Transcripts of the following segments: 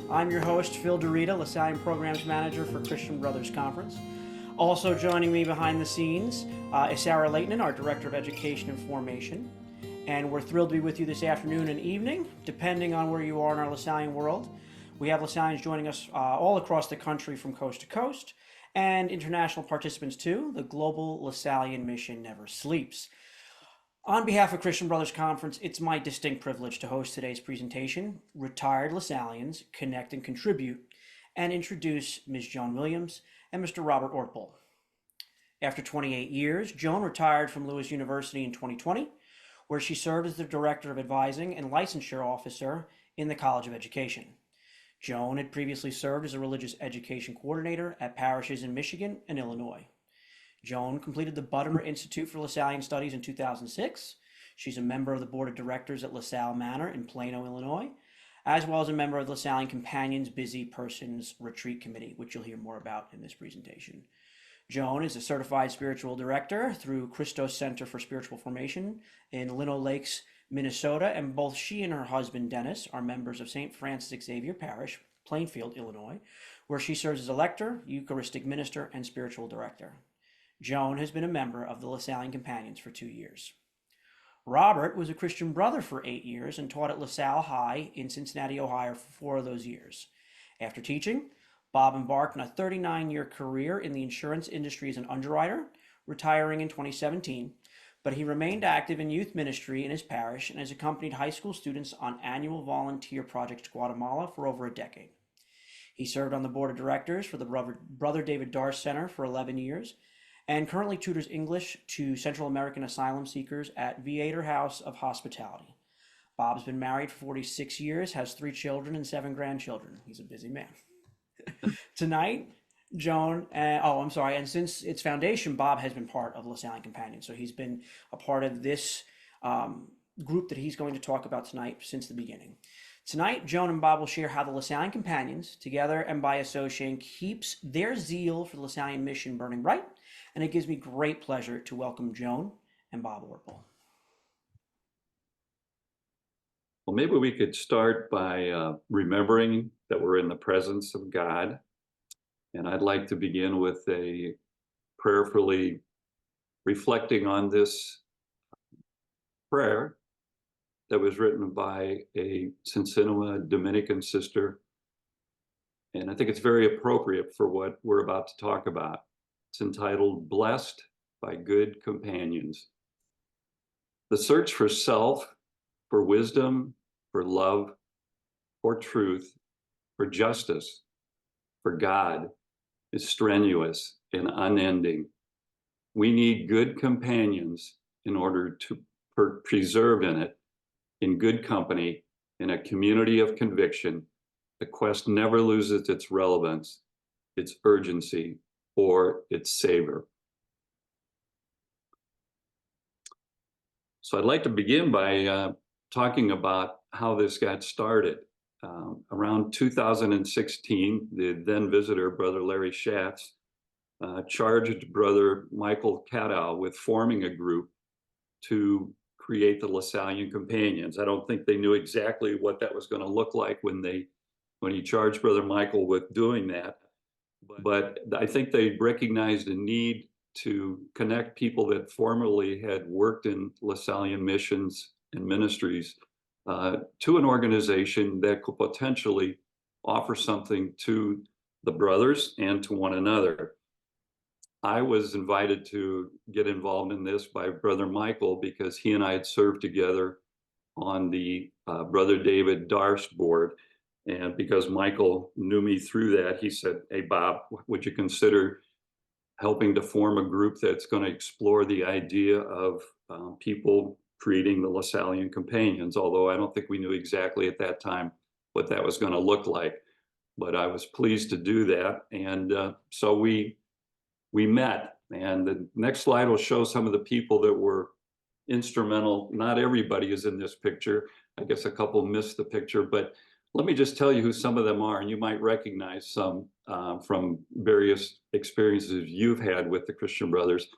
I'm your host, Phil Dorita, Lasallian Programs Manager for Christian Brothers Conference. Also joining me behind the scenes is Sarah Leighton, our Director of Education and Formation. And we're thrilled to be with you this afternoon and evening, depending on where you are in our Lasallian world. We have Lasallians joining us all across the country from coast to coast, and international participants too. The global Lasallian mission never sleeps. On behalf of Christian Brothers Conference, it's my distinct privilege to host today's presentation, Retired Lasallians Connect and Contribute, and introduce Ms. Joan Williams and Mr. Robert Ortbul. After 28 years, Joan retired from Lewis University in 2020, where she served as the Director of Advising and Licensure Officer in the College of Education. Joan had previously served as a religious education coordinator at parishes in Michigan and Illinois. Joan completed the Buttimer Institute for Lasallian Studies in 2006. She's a member of the Board of Directors at LaSalle Manor in Plano, Illinois, as well as a member of the Lasallian Companions Busy Persons Retreat Committee, which you'll hear more about in this presentation. Joan is a certified spiritual director through Christos Center for Spiritual Formation in Lino Lakes, Minnesota, and both she and her husband, Dennis, are members of St. Francis Xavier Parish, Plainfield, Illinois, where she serves as a lector, Eucharistic minister, and spiritual director. Joan has been a member of the Lasallian Companions for 2 years. Robert was a Christian brother for 8 years and taught at LaSalle High in Cincinnati, Ohio for 4 of those years. After teaching, Bob embarked on a 39-year career in the insurance industry as an underwriter, retiring in 2017, but he remained active in youth ministry in his parish and has accompanied high school students on annual volunteer projects to Guatemala for over a decade. He served on the board of directors for the Brother David Darst Center for 11 years, and currently tutors English to Central American asylum seekers at Viator House of Hospitality. Bob's been married for 46 years, has 3 children and 7 grandchildren. He's a busy man. Tonight, Joan, and since its foundation, Bob has been part of Lasallian Companions. So he's been a part of this group that he's going to talk about tonight since the beginning. Tonight, Joan and Bob will share how the Lasallian Companions, together and by association, keeps their zeal for the Lasallian mission burning bright. And it gives me great pleasure to welcome Joan and Bob Ortbul. Well, maybe we could start by remembering that we're in the presence of God. And I'd like to begin with a prayerfully reflecting on this prayer that was written by a Cincinnati Dominican sister. And I think it's very appropriate for what we're about to talk about. It's entitled, Blessed by Good Companions. The search for self, for wisdom, for love, for truth, for justice, for God is strenuous and unending. We need good companions in order to preserve in it, in good company, in a community of conviction. The quest never loses its relevance, its urgency, or its savor. So I'd like to begin by talking about how this got started. Around 2016, the then visitor, Brother Larry Schatz, charged Brother Michael Cadow with forming a group to create the Lasallian Companions. I don't think they knew exactly what that was going to look like when he charged Brother Michael with doing that. But I think they recognized a need to connect people that formerly had worked in Lasallian missions and ministries to an organization that could potentially offer something to the brothers and to one another. I was invited to get involved in this by Brother Michael because he and I had served together on the Brother David Darst board. And because Michael knew me through that, he said, "Hey, Bob, would you consider helping to form a group that's going to explore the idea of people creating the Lasallian Companions?" Although I don't think we knew exactly at that time what that was going to look like. But I was pleased to do that. And so we met. And the next slide will show some of the people that were instrumental. Not everybody is in this picture. I guess a couple missed the picture, but let me just tell you who some of them are, and you might recognize some from various experiences you've had with the Christian Brothers.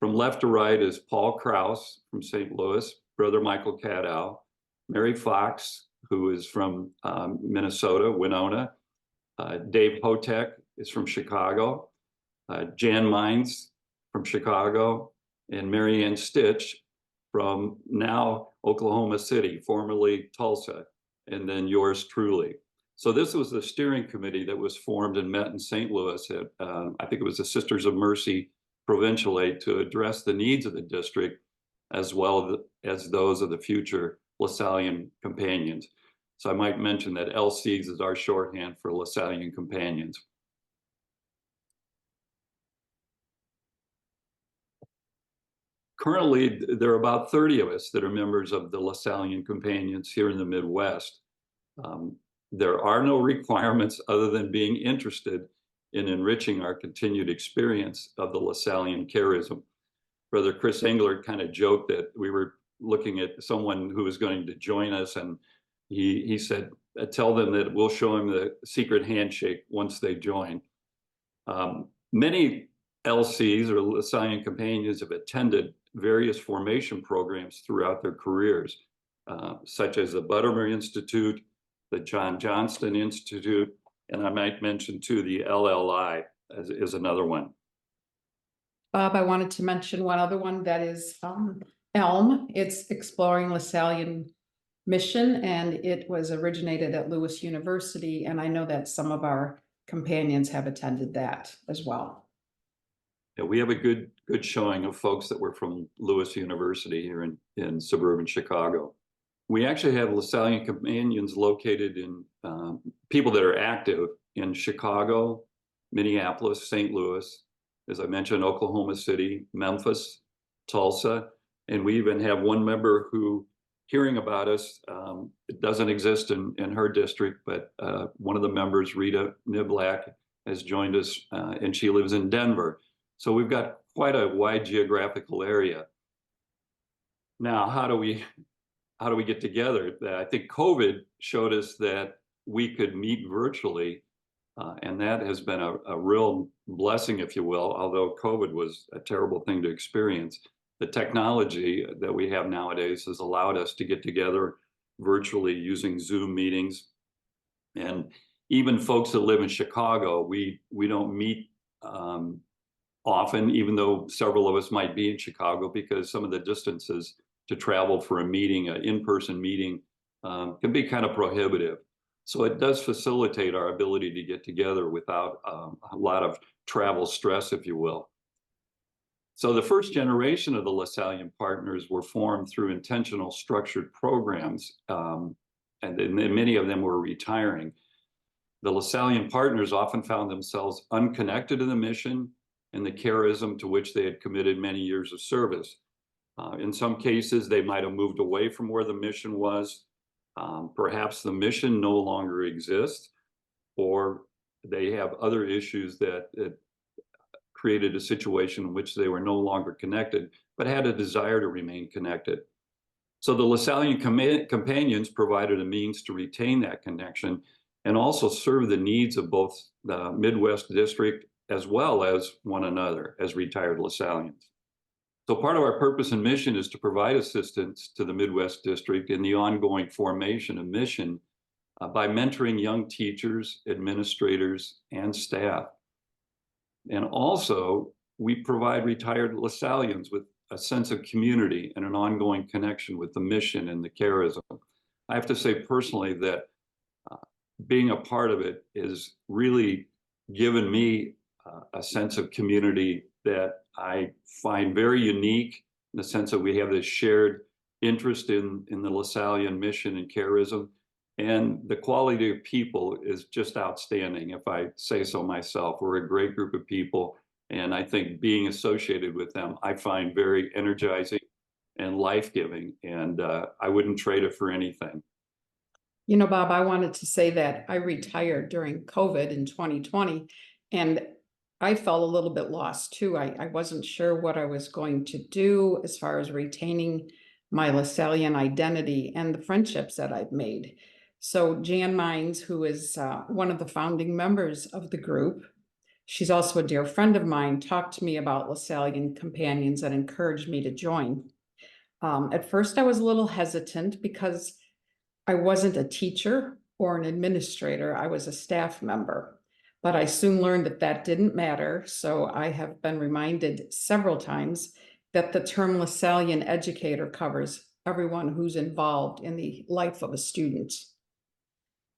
From left to right is Paul Krause from St. Louis, Brother Michael Cadow, Mary Fox, who is from Minnesota, Winona. Dave Hotek is from Chicago. Jan Mines from Chicago, and Marianne Stitch from now Oklahoma City, formerly Tulsa, and then yours truly. So this was the steering committee that was formed and met in St. Louis at, I think it was the Sisters of Mercy Provincial Aid, to address the needs of the district as well as those of the future Lasallian Companions. So I might mention that LCs is our shorthand for Lasallian Companions. Currently, there are about 30 of us that are members of the Lasallian Companions here in the Midwest. There are no requirements other than being interested in enriching our continued experience of the Lasallian charism. Brother Chris Engler kind of joked that we were looking at someone who was going to join us, and he said, tell them that we'll show them the secret handshake once they join. Many LCs or Lasallian Companions have attended various formation programs throughout their careers, such as the Buttermer Institute, the John Johnston Institute, and I might mention too the LLI is another one. Bob, I wanted to mention one other one that is ELM. It's Exploring Lasallian Mission, and it was originated at Lewis University, and I know that some of our companions have attended that as well. Yeah, we have a good showing of folks that were from Lewis University here in suburban Chicago. We actually have Lasallian Companions located in people that are active in Chicago, Minneapolis, St. Louis, as I mentioned, Oklahoma City, Memphis, Tulsa, and we even have one member who, hearing about us, it doesn't exist in her district, but one of the members, Rita Niblack, has joined us, and she lives in Denver. So we've got quite a wide geographical area. Now, how do we get together? I think COVID showed us that we could meet virtually, and that has been a real blessing, if you will, although COVID was a terrible thing to experience. The technology that we have nowadays has allowed us to get together virtually using Zoom meetings. And even folks that live in Chicago, we don't meet often, even though several of us might be in Chicago, because some of the distances to travel for a meeting, an in-person meeting, can be kind of prohibitive. So it does facilitate our ability to get together without a lot of travel stress, if you will. So the first generation of the Lasallian partners were formed through intentional structured programs, and then many of them were retiring. The Lasallian partners often found themselves unconnected to the mission and the charism to which they had committed many years of service. In some cases, they might have moved away from where the mission was. Perhaps the mission no longer exists, or they have other issues that created a situation in which they were no longer connected, but had a desire to remain connected. So the Lasallian Companions provided a means to retain that connection and also serve the needs of both the Midwest District as well as one another as retired Lasallians. So part of our purpose and mission is to provide assistance to the Midwest District in the ongoing formation of mission by mentoring young teachers, administrators, and staff. And also, we provide retired Lasallians with a sense of community and an ongoing connection with the mission and the charism. I have to say personally that being a part of it is really given me a sense of community that I find very unique, in the sense that we have this shared interest in the Lasallian mission and charism, and the quality of people is just outstanding, if I say so myself. We're a great group of people, and I think being associated with them, I find very energizing and life-giving, and I wouldn't trade it for anything. You know, Bob, I wanted to say that I retired during COVID in 2020, and I felt a little bit lost too. I wasn't sure what I was going to do as far as retaining my Lasallian identity and the friendships that I've made. So Jan Mines, who is one of the founding members of the group, she's also a dear friend of mine, talked to me about Lasallian Companions and encouraged me to join. At first, I was a little hesitant because I wasn't a teacher or an administrator, I was a staff member. But I soon learned that that didn't matter, so I have been reminded several times that the term Lasallian educator covers everyone who's involved in the life of a student.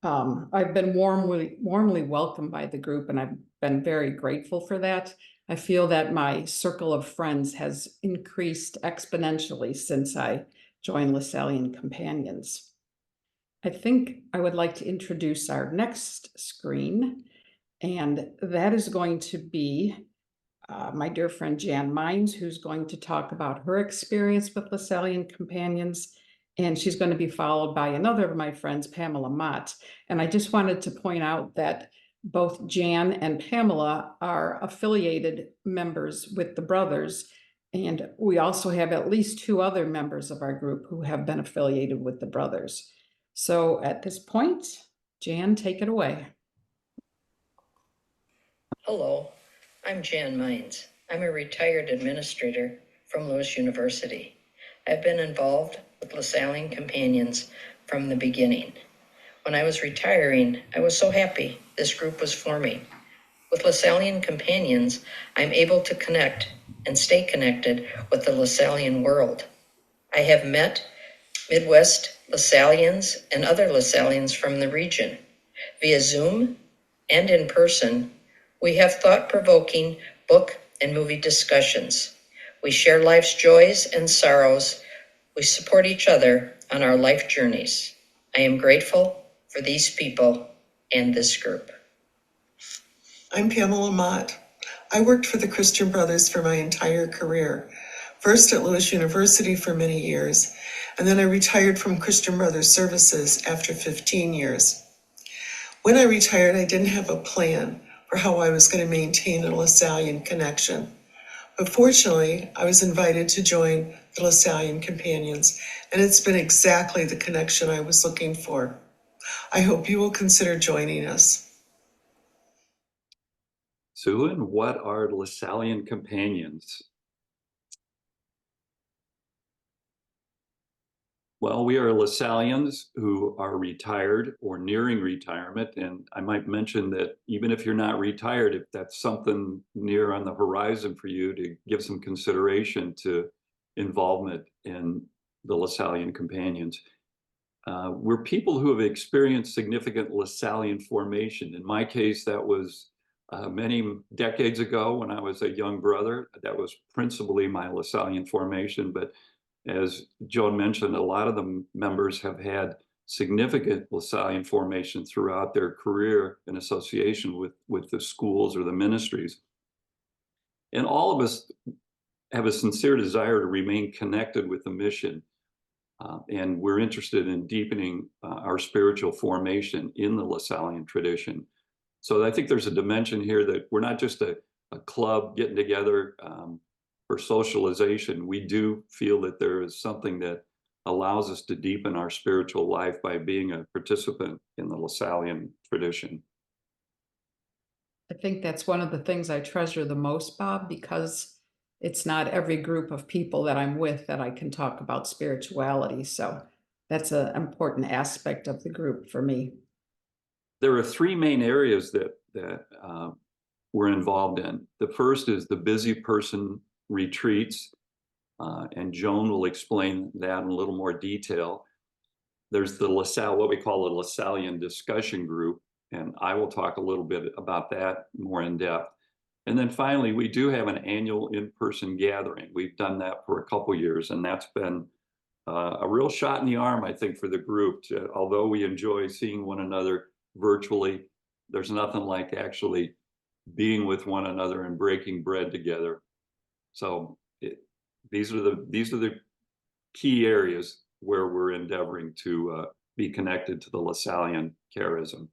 I've been warmly welcomed by the group, and I've been very grateful for that. I feel that my circle of friends has increased exponentially since I joined Lasallian Companions. I think I would like to introduce our next screen, and that is going to be my dear friend Jan Mines, who's going to talk about her experience with Lasallian Companions. And she's going to be followed by another of my friends, Pamela Mott. And I just wanted to point out that both Jan and Pamela are affiliated members with the brothers. And we also have at least 2 other members of our group who have been affiliated with the brothers. So at this point, Jan, take it away. Hello, I'm Jan Mines. I'm a retired administrator from Lewis University. I've been involved with Lasallian Companions from the beginning. When I was retiring, I was so happy this group was forming. With Lasallian Companions, I'm able to connect and stay connected with the Lasallian world. I have met Midwest Lasallians and other Lasallians from the region. Via Zoom and in person, we have thought-provoking book and movie discussions. We share life's joys and sorrows. We support each other on our life journeys. I am grateful for these people and this group. I'm Pamela Mott. I worked for the Christian Brothers for my entire career, first at Lewis University for many years, and then I retired from Christian Brothers services after 15 years. When I retired, I didn't have a plan for how I was going to maintain a Lasallian connection. But fortunately, I was invited to join the Lasallian Companions, and it's been exactly the connection I was looking for. I hope you will consider joining us. Sue, and what are Lasallian Companions? Well, we are Lasallians who are retired or nearing retirement. And I might mention that even if you're not retired, if that's something near on the horizon for you, to give some consideration to involvement in the Lasallian Companions. We're people who have experienced significant Lasallian formation. In my case, that was many decades ago when I was a young brother. That was principally my Lasallian formation, but as Joan mentioned, a lot of the members have had significant Lasallian formation throughout their career in association with the schools or the ministries. And all of us have a sincere desire to remain connected with the mission. And we're interested in deepening our spiritual formation in the Lasallian tradition. So I think there's a dimension here that we're not just a club getting together for socialization. We do feel that there is something that allows us to deepen our spiritual life by being a participant in the Lasallian tradition. I think that's one of the things I treasure the most, Bob, because it's not every group of people that I'm with that I can talk about spirituality. So that's an important aspect of the group for me. There are 3 main areas that we're involved in. The first is the busy person retreats, and Joan will explain that in a little more detail. There's the what we call a Lasallian discussion group, and I will talk a little bit about that more in depth. And then finally, we do have an annual in-person gathering. We've done that for a couple years, and that's been a real shot in the arm, I think, for the group. Although we enjoy seeing one another virtually, there's nothing like actually being with one another and breaking bread together. So these are the key areas where we're endeavoring to be connected to the Lasallian charism.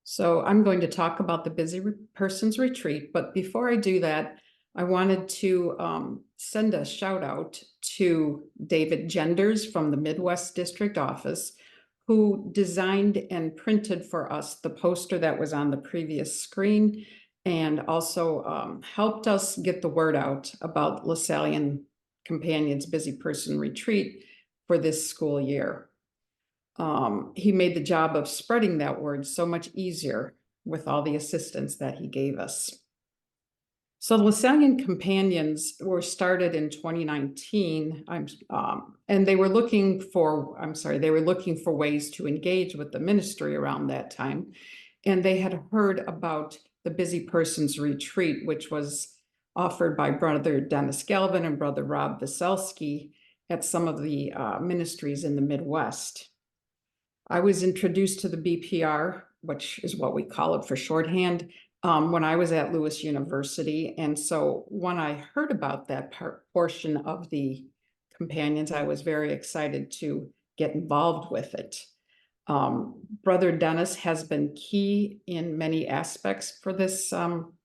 So I'm going to talk about the Busy Person's Retreat, but before I do that, I wanted to send a shout out to David Genders from the Midwest District Office, who designed and printed for us the poster that was on the previous screen, and also helped us get the word out about Lasallian Companions Busy Person Retreat for this school year. He made the job of spreading that word so much easier with all the assistance that he gave us. So the Lasallian Companions were started in 2019, and they were looking for ways to engage with the ministry around that time. And they had heard about the Busy Persons Retreat, which was offered by Brother Dennis Galvin and Brother Rob Veselski at some of the ministries in the Midwest. I was introduced to the BPR, which is what we call it for shorthand, when I was at Lewis University. And so when I heard about that portion of the Companions, I was very excited to get involved with it. Brother Dennis has been key in many aspects for this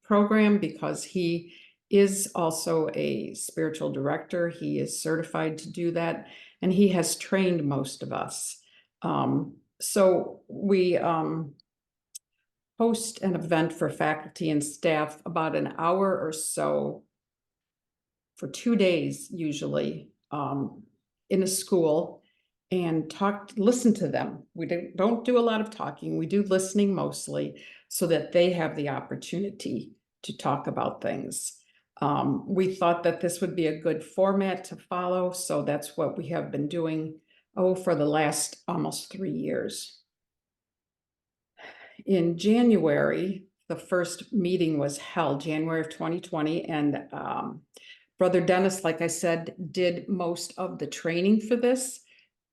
program because he is also a spiritual director. He is certified to do that, and he has trained most of us. So we host an event for faculty and staff about an hour or so for 2 days, usually, in a school, and listen to them. We don't do a lot of talking. We do listening mostly so that they have the opportunity to talk about things. We thought that this would be a good format to follow, so that's what we have been doing for the last almost 3 years. In January, the first meeting was held, January of 2020, and Brother Dennis, like I said, did most of the training for this.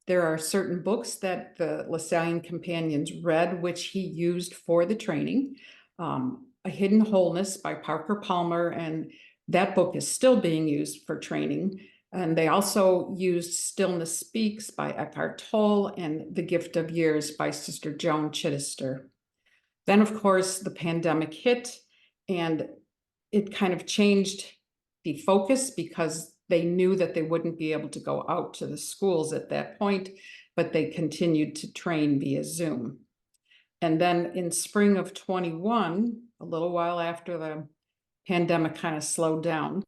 There are certain books that the Lasallian Companions read, which he used for the training. A Hidden Wholeness by Parker Palmer, and that book is still being used for training. And they also used Stillness Speaks by Eckhart Tolle and The Gift of Years by Sister Joan Chittister. Then, of course, the pandemic hit, and it kind of changed the focus because they knew that they wouldn't be able to go out to the schools at that point, but they continued to train via Zoom. And then in spring of 21, a little while after the pandemic kind of slowed down,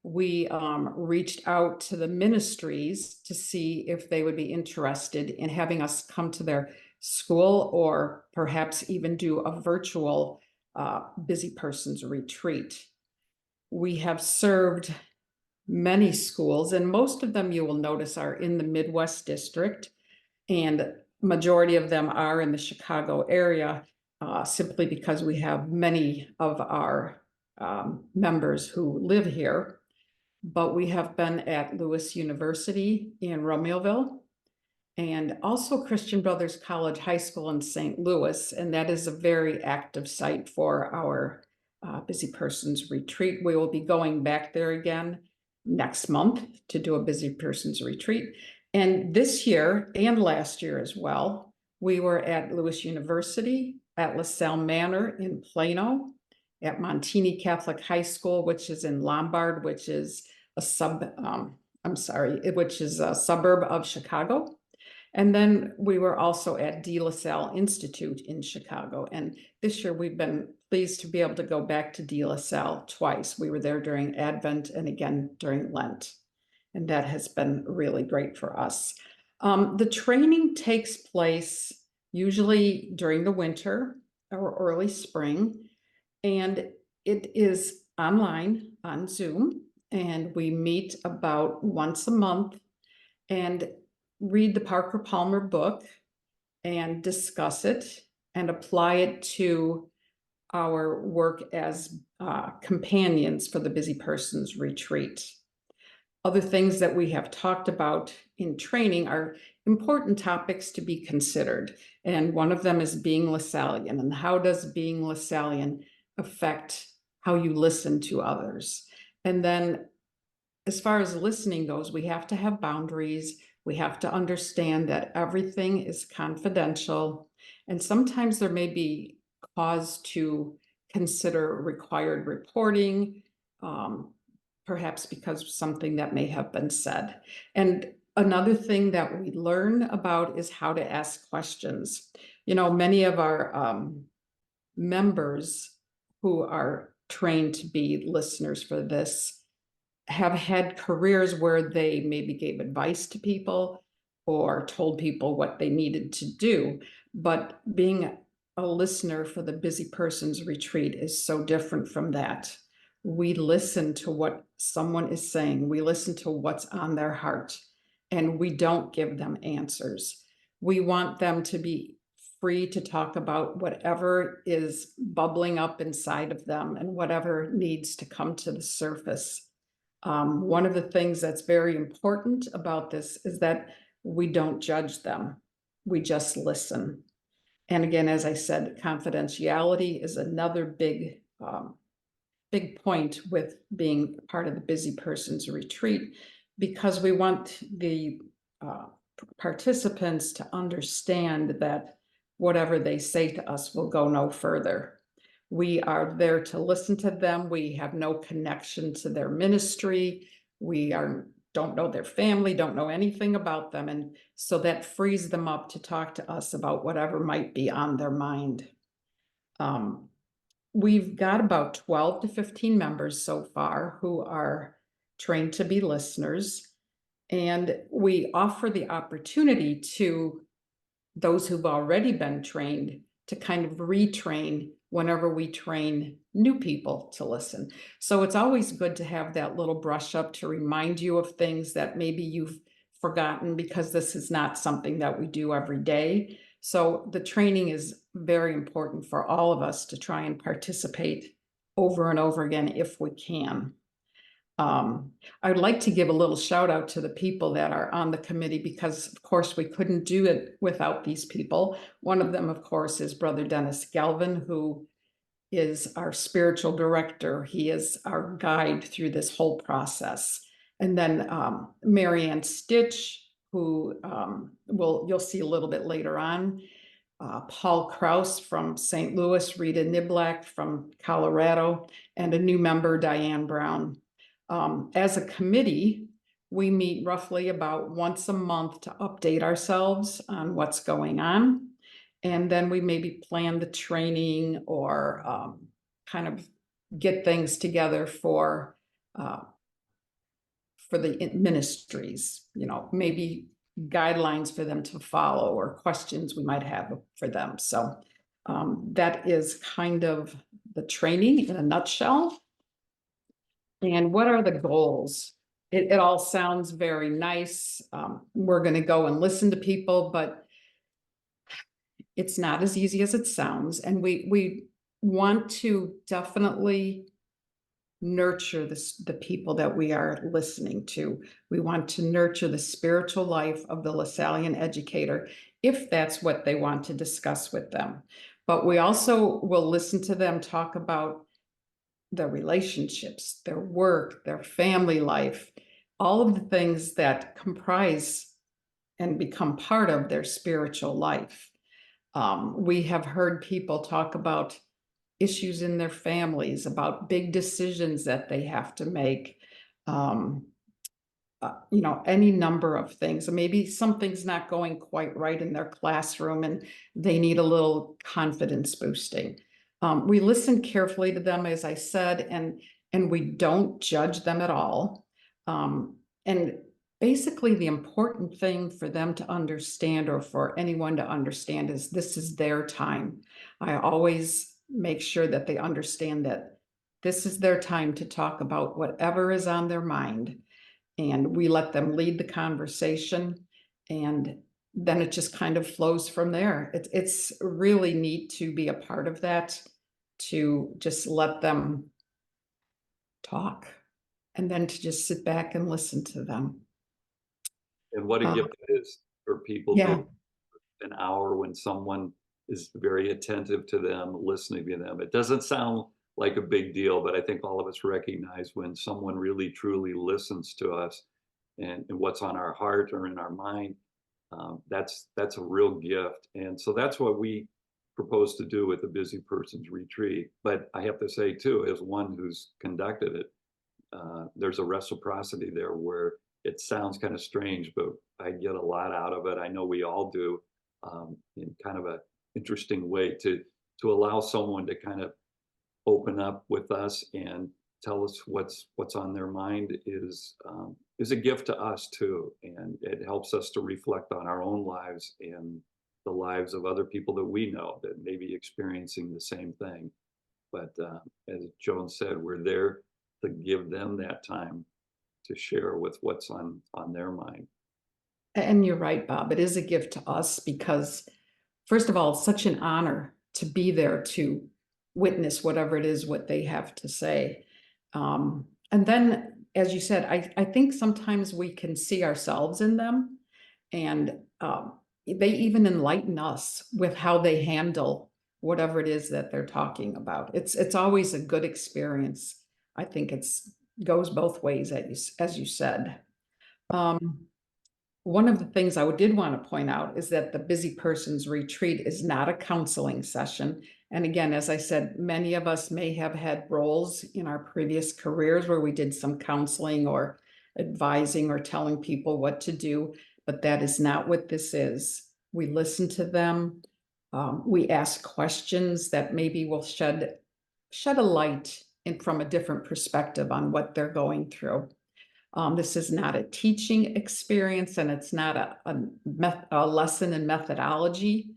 we reached out to the ministries to see if they would be interested in having us come to their school or perhaps even do a virtual Busy Persons Retreat. We have served many schools, and most of them, you will notice, are in the Midwest district, and majority of them are in the Chicago area, simply because we have many of our members who live here. But we have been at Lewis University in Romeoville, and also Christian Brothers College High School in St. Louis, and that is a very active site for our Busy Persons Retreat. We will be going back there again next month to do a Busy Persons Retreat. And this year and last year as well, we were at Lewis University, at LaSalle Manor in Plano, at Montini Catholic High School, which is in Lombard, which is a suburb of Chicago. And then we were also at De La Salle Institute in Chicago. And this year we've been pleased to be able to go back to De La Salle twice. We were there during Advent and again during Lent. And that has been really great for us. The training takes place usually during the winter or early spring. And it is online on Zoom. And we meet about once a month and read the Parker Palmer book and discuss it and apply it to our work as companions for the Busy Persons Retreat. Other things that we have talked about in training are important topics to be considered. And one of them is being Lasallian, and how does being Lasallian affect how you listen to others? And then as far as listening goes, we have to have boundaries. We have to understand that everything is confidential, and sometimes there may be cause to consider required reporting, perhaps because of something that may have been said. And another thing that we learn about is how to ask questions. You know, many of our members who are trained to be listeners for this have had careers where they maybe gave advice to people, or told people what they needed to do. But being a listener for the busy person's retreat is so different from that. We listen to what someone is saying. We listen to what's on their heart, and we don't give them answers. We want them to be free to talk about whatever is bubbling up inside of them and whatever needs to come to the surface. One of the things that's very important about this is that we don't judge them. We just listen. And again, as I said, confidentiality is another big point with being part of the busy person's retreat, because we want the participants to understand that whatever they say to us will go no further. We are there to listen to them. We have no connection to their ministry. Don't know their family, don't know anything about them. And so that frees them up to talk to us about whatever might be on their mind. We've got about 12 to 15 members so far who are trained to be listeners. And we offer the opportunity to those who've already been trained to kind of retrain whenever we train new people to listen. So it's always good to have that little brush up to remind you of things that maybe you've forgotten, because this is not something that we do every day. So the training is very important for all of us to try and participate over and over again if we can. I'd like to give a little shout out to the people that are on the committee, because of course we couldn't do it without these people. One of them, of course, is Brother Dennis Galvin, who is our spiritual director. He is our guide through this whole process. And then Marianne Stitch, who you'll see a little bit later on. Paul Kraus from St. Louis, Rita Niblack from Colorado, and a new member, Diane Brown. As a committee, we meet roughly about once a month to update ourselves on what's going on. And then we maybe plan the training or kind of get things together for the ministries, maybe guidelines for them to follow or questions we might have for them. So that is kind of the training in a nutshell. And what are the goals? It all sounds very nice. We're going to go and listen to people, but it's not as easy as it sounds. And we want to definitely nurture the people that we are listening to. We want to nurture the spiritual life of the Lasallian educator, if that's what they want to discuss with them. But we also will listen to them talk about their relationships, their work, their family life, all of the things that comprise and become part of their spiritual life. We have heard people talk about issues in their families, about big decisions that they have to make, any number of things. Maybe something's not going quite right in their classroom and they need a little confidence boosting. We listen carefully to them, as I said, and we don't judge them at all. And basically the important thing for them to understand, or for anyone to understand, is this is their time. I always make sure that they understand that this is their time to talk about whatever is on their mind. And we let them lead the conversation, and then it just kind of flows from there. It's really neat to be a part of that, to just let them talk and then to just sit back and listen to them. And what a gift it is for people Yeah. to an hour when someone is very attentive to them, listening to them. It doesn't sound like a big deal, but I think all of us recognize when someone really truly listens to us and what's on our heart or in our mind. That's a real gift. And so that's what we propose to do with the Busy Person's Retreat. But I have to say too, as one who's conducted it, there's a reciprocity there where it sounds kind of strange, but I get a lot out of it. I know we all do, in kind of a interesting way to allow someone to kind of open up with us and tell us what's on their mind is a gift to us too. And And it helps us to reflect on our own lives and the lives of other people that we know that may be experiencing the same thing. But as Joan said, we're there to give them that time to share with what's on their mind. And you're right, Bob. It is a gift to us because, first of all, it's such an honor to be there to witness whatever it is what they have to say. And then, as you said, I think sometimes we can see ourselves in them, and they even enlighten us with how they handle whatever it is that they're talking about. It's always a good experience. I think goes both ways, as you said. One of the things I did want to point out is that the Busy Persons Retreat is not a counseling session. And again, as I said, many of us may have had roles in our previous careers where we did some counseling or advising or telling people what to do, but that is not what this is. We listen to them. We ask questions that maybe will shed a light from a different perspective on what they're going through. This is not a teaching experience, and it's not a lesson in methodology.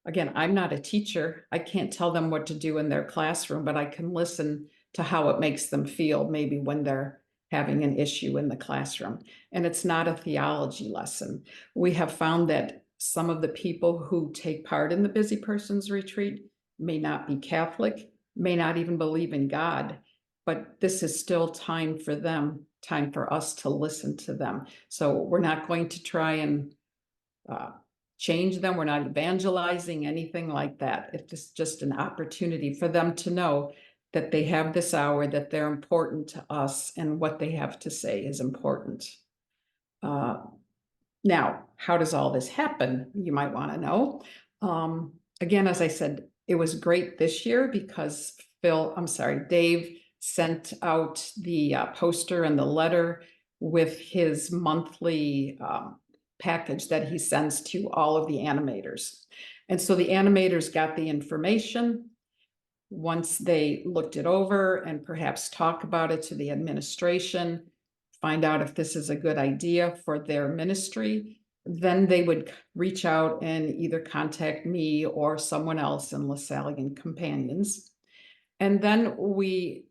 Again, I'm not a teacher. I can't tell them what to do in their classroom, but I can listen to how it makes them feel maybe when they're having an issue in the classroom. And it's not a theology lesson. We have found that some of the people who take part in the Busy Persons Retreat may not be Catholic, may not even believe in God, but this is still time for them, time for us to listen to them. So we're not going to try and change them. We're not evangelizing, anything like that. It's just an opportunity for them to know that they have this hour, that they're important to us, and what they have to say is important. Now, how does all this happen? You might want to know. Again, as I said, it was great this year because Dave sent out the poster and the letter with his monthly package that he sends to all of the animators. And so the animators got the information. Once they looked it over and perhaps talk about it to the administration, find out if this is a good idea for their ministry, then they would reach out and either contact me or someone else in Lasallian Companions. And then we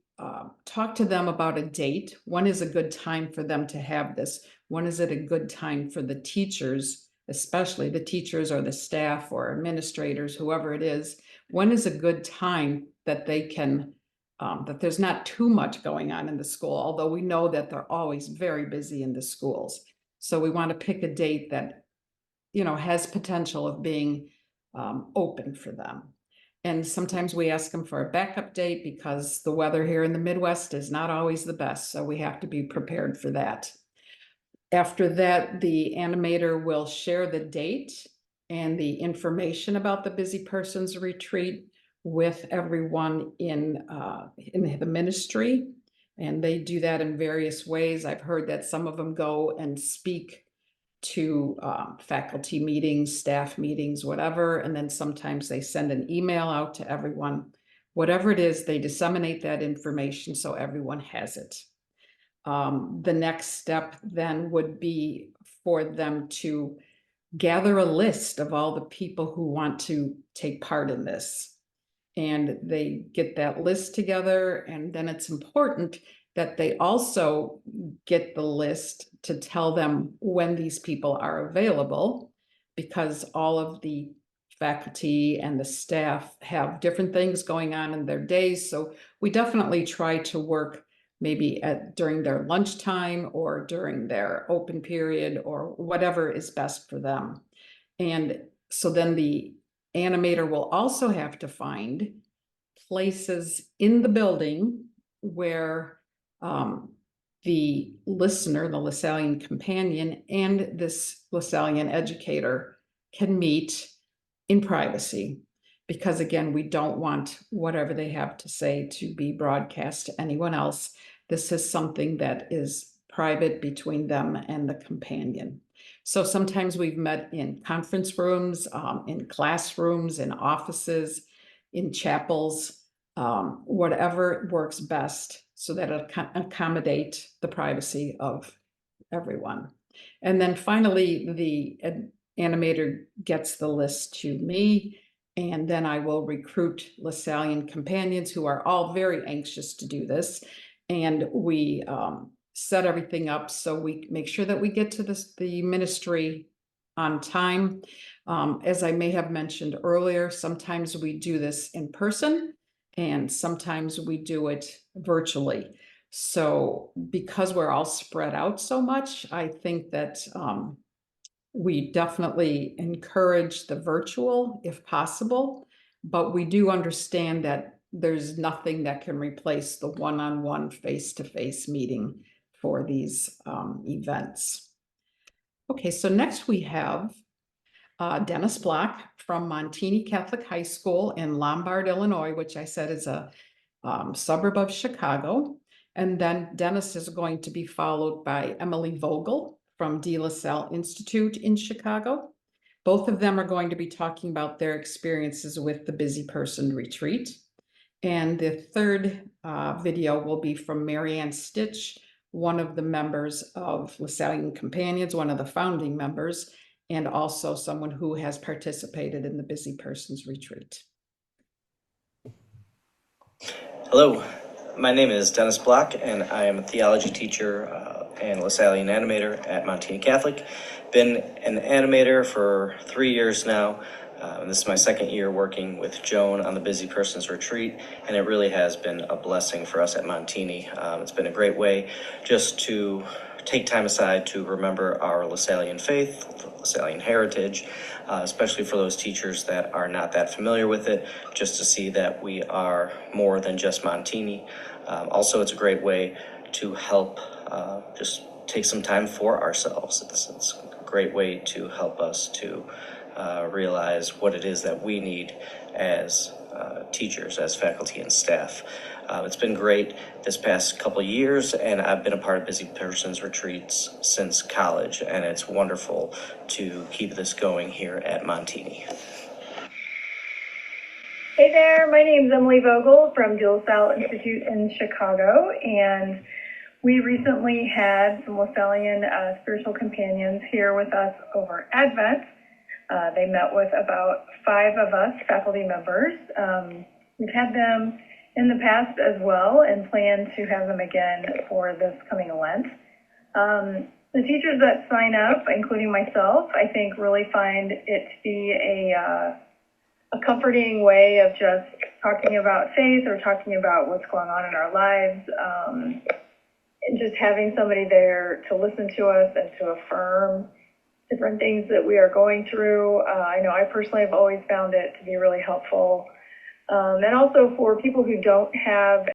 talk to them about a date. When is a good time for them to have this? When is it a good time for the teachers, especially the teachers or the staff or administrators, whoever it is? When is a good time that they can, that there's not too much going on in the school, although we know that they're always very busy in the schools. So we want to pick a date that, has potential of being open for them. And sometimes we ask them for a backup date because the weather here in the Midwest is not always the best. So we have to be prepared for that. After that, the animator will share the date and the information about the Busy Persons Retreat with everyone in the ministry. And they do that in various ways. I've heard that some of them go and speak to faculty meetings, staff meetings, whatever. And then sometimes they send an email out to everyone. Whatever it is, they disseminate that information so everyone has it. The next step then would be for them to gather a list of all the people who want to take part in this. And they get that list together, and then it's important that they also get the list to tell them when these people are available, because all of the faculty and the staff have different things going on in their days. So we definitely try to work maybe during their lunchtime or during their open period or whatever is best for them. And so then the animator will also have to find places in the building where the listener, the Lasallian companion, and this Lasallian educator can meet in privacy. Because again, we don't want whatever they have to say to be broadcast to anyone else. This is something that is private between them and the companion. So sometimes we've met in conference rooms, in classrooms, in offices, in chapels, whatever works best so that it accommodate the privacy of everyone. And then finally, the animator gets the list to me, and then I will recruit Lasallian Companions, who are all very anxious to do this. And we set everything up so we make sure that we get to the ministry on time. As I may have mentioned earlier, sometimes we do this in person and sometimes we do it virtually. So because we're all spread out so much, I think that we definitely encourage the virtual if possible, but we do understand that there's nothing that can replace the one-on-one face-to-face meeting for these events. Okay, so next we have Dennis Block from Montini Catholic High School in Lombard, Illinois, which I said is a suburb of Chicago. And then Dennis is going to be followed by Emily Vogel from De La Salle Institute in Chicago. Both of them are going to be talking about their experiences with the Busy Person Retreat. And the third video will be from Marianne Stitch, one of the members of Lasallian Companions, one of the founding members, and also someone who has participated in the Busy Persons Retreat. Hello, my name is Dennis Block, and I am a theology teacher and Lasallian animator at Montini Catholic. Been an animator for 3 years now. This is my second year working with Joan on the Busy Persons Retreat, and it really has been a blessing for us at Montini. It's been a great way just to take time aside to remember our Lasallian faith, Lasallian heritage, especially for those teachers that are not that familiar with it, just to see that we are more than just Montini. Also, it's a great way to help just take some time for ourselves. It's a great way to help us to realize what it is that we need as teachers, as faculty and staff. It's been great this past couple of years, and I've been a part of Busy Persons Retreats since college, and it's wonderful to keep this going here at Montini. Hey there, my name is Emily Vogel from De La Salle Institute in Chicago, and we recently had some Lasallian spiritual companions here with us over Advent. They met with about 5 of us faculty members. We've had them in the past as well and plan to have them again for this coming Lent. The teachers that sign up, including myself, I think really find it to be a comforting way of just talking about faith or talking about what's going on in our lives, and just having somebody there to listen to us and to affirm different things that we are going through. I know I personally have always found it to be really helpful. And also for people who don't have